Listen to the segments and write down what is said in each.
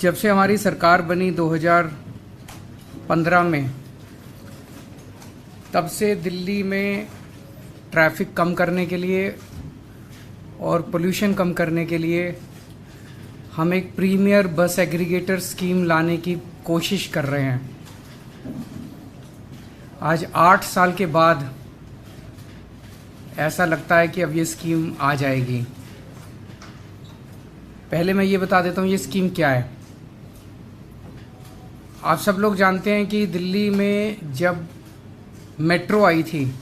जब से हमारी सरकार बनी 2015 में, तब से दिल्ली में ट्रैफिक कम करने के लिए और पोल्यूशन कम करने के लिए हम एक प्रीमियर बस एग्रीगेटर स्कीम लाने की कोशिश कर रहे हैं। आज 8 साल के बाद ऐसा लगता है कि अब ये स्कीम आ जाएगी। पहले मैं ये बता देता हूँ ये स्कीम क्या है। आप सब लोग जानते हैं कि दिल्ली में जब मेट्रो आई थी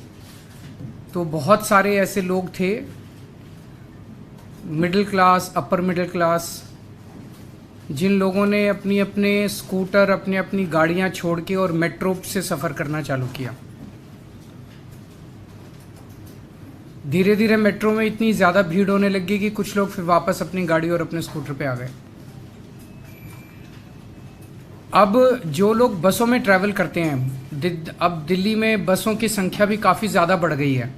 तो बहुत सारे ऐसे लोग थे, middle class, upper middle class, जिन लोगों ने अपनी अपने स्कूटर, अपनी अपनी गाड़ियां छोड़ के और मेट्रो से सफ़र करना चालू किया। धीरे धीरे मेट्रो में इतनी ज़्यादा भीड़ होने लगी कि कुछ लोग फिर वापस अपनी गाड़ी और अपने स्कूटर पे आ गए। अब जो लोग बसों में ट्रैवल करते हैं, अब दिल्ली में बसों की संख्या भी काफ़ी ज़्यादा बढ़ गई है।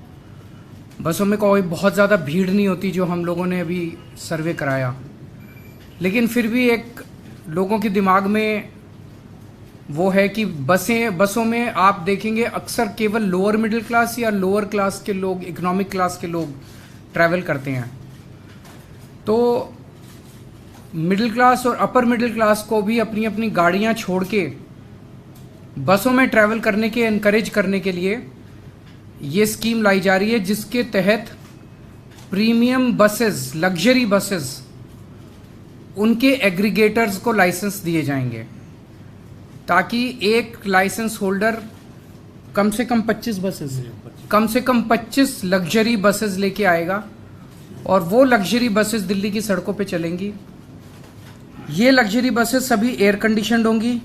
बसों में कोई बहुत ज़्यादा भीड़ नहीं होती जो हम लोगों ने अभी सर्वे कराया, लेकिन फिर भी एक लोगों के दिमाग में वो है कि बसों में आप देखेंगे अक्सर केवल लोअर मिडिल क्लास या लोअर क्लास के लोग, इकोनॉमिक क्लास के लोग ट्रैवल करते हैं। तो मिडिल क्लास और अपर मिडिल क्लास को भी अपनी अपनी गाड़ियां छोड़ के बसों में ट्रैवल करने के एनकरेज करने के लिए ये स्कीम लाई जा रही है, जिसके तहत प्रीमियम बसेस, लग्जरी बसेस, उनके एग्रीगेटर्स को लाइसेंस दिए जाएंगे, ताकि एक लाइसेंस होल्डर कम से कम 25 लग्जरी बसेस लेके आएगा और वो लग्जरी बसेस दिल्ली की सड़कों पे चलेंगी। ये लग्जरी बसेस सभी एयर कंडीशनड होंगी,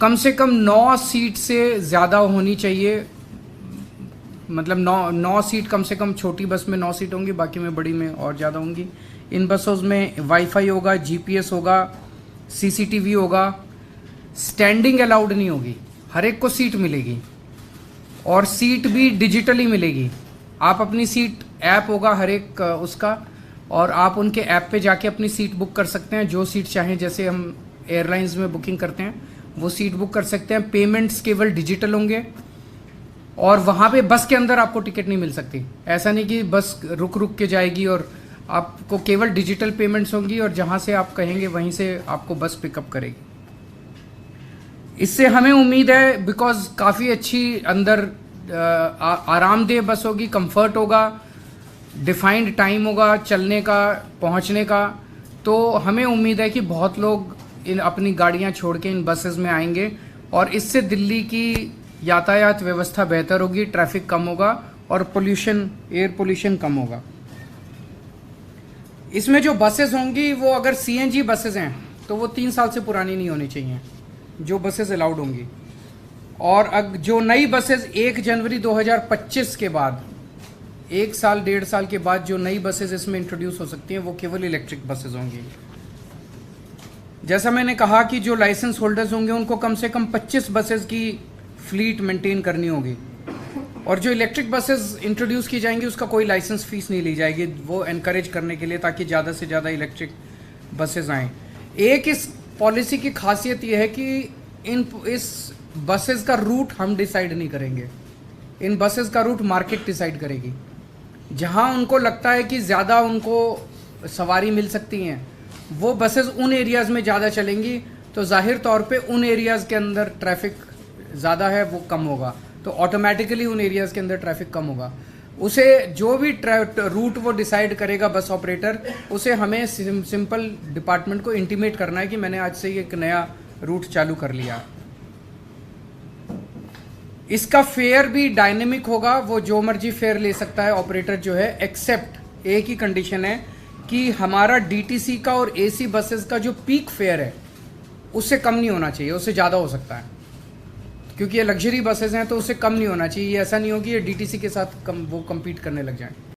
कम से कम 9 सीट से ज़्यादा होनी चाहिए, मतलब 9 सीट कम से कम। छोटी बस में 9 सीट होंगी, बाकी में बड़ी में और ज़्यादा होंगी। इन बसों में वाईफाई होगा, जीपीएस होगा, सीसीटीवी होगा। स्टैंडिंग अलाउड नहीं होगी, हर एक को सीट मिलेगी और सीट भी डिजिटली मिलेगी। आप अपनी सीट, ऐप होगा हर एक उसका, और आप उनके ऐप पे जाके अपनी सीट बुक कर सकते हैं, जो सीट चाहें। जैसे हम एयरलाइंस में बुकिंग करते हैं वो सीट बुक कर सकते हैं। पेमेंट्स केवल डिजिटल होंगे और वहाँ पे बस के अंदर आपको टिकट नहीं मिल सकती। ऐसा नहीं कि बस रुक रुक के जाएगी, और आपको केवल डिजिटल पेमेंट्स होंगी और जहाँ से आप कहेंगे वहीं से आपको बस पिकअप करेगी। इससे हमें उम्मीद है, बिकॉज काफ़ी अच्छी अंदर आरामदेह बस होगी, कंफर्ट होगा, डिफाइंड टाइम होगा चलने का, पहुँचने का। तो हमें उम्मीद है कि बहुत लोग इन अपनी गाड़ियाँ छोड़ के इन बसेस में आएंगे और इससे दिल्ली की यातायात व्यवस्था बेहतर होगी, ट्रैफिक कम होगा और पोल्यूशन, एयर पोल्यूशन कम होगा। इसमें जो बसेस होंगी वो अगर सीएनजी बसेस हैं तो वो 3 साल से पुरानी नहीं होनी चाहिए, जो बसेस अलाउड होंगी। और जो नई बसेस 1 जनवरी 2025 के बाद, 1 साल 1.5 साल के बाद जो नई बसेस इसमें इंट्रोड्यूस हो सकती हैं वो केवल इलेक्ट्रिक बसेस होंगी। जैसा मैंने कहा कि जो लाइसेंस होल्डर्स होंगे उनको कम से कम 25 बसेस की फ्लीट मेंटेन करनी होगी, और जो इलेक्ट्रिक बसेस इंट्रोड्यूस की जाएंगी उसका कोई लाइसेंस फीस नहीं ली जाएगी, वो एनकरेज करने के लिए, ताकि ज़्यादा से ज़्यादा इलेक्ट्रिक बसेस आएँ। एक इस पॉलिसी की खासियत यह है कि इस बसेस का रूट हम डिसाइड नहीं करेंगे, इन बसेस का रूट मार्केट डिसाइड करेगी। जहां उनको लगता है कि ज़्यादा उनको सवारी मिल सकती हैं, वो बसेस उन एरियाज़ में ज़्यादा चलेंगी, तो जाहिर तौर पे उन एरियाज़ के अंदर ट्रैफिक ज़्यादा है वो कम होगा, तो ऑटोमेटिकली उन एरियाज़ के अंदर ट्रैफिक कम होगा। उसे जो भी रूट वो डिसाइड करेगा बस ऑपरेटर, उसे हमें सिंपल डिपार्टमेंट को इंटीमेट करना है कि मैंने आज से एक नया रूट चालू कर लिया। इसका फेयर भी डायनेमिक होगा, वो जो मर्जी फेयर ले सकता है ऑपरेटर जो है, एक्सेप्ट एक ही कंडीशन है कि हमारा डीटीसी का और एसी बसेस का जो पीक फेयर है उससे कम नहीं होना चाहिए, उससे ज़्यादा हो सकता है, क्योंकि ये लग्जरी बसेस हैं तो उससे कम नहीं होना चाहिए। ऐसा नहीं हो कि ये डीटीसी के साथ वो कम्पीट करने लग जाएं।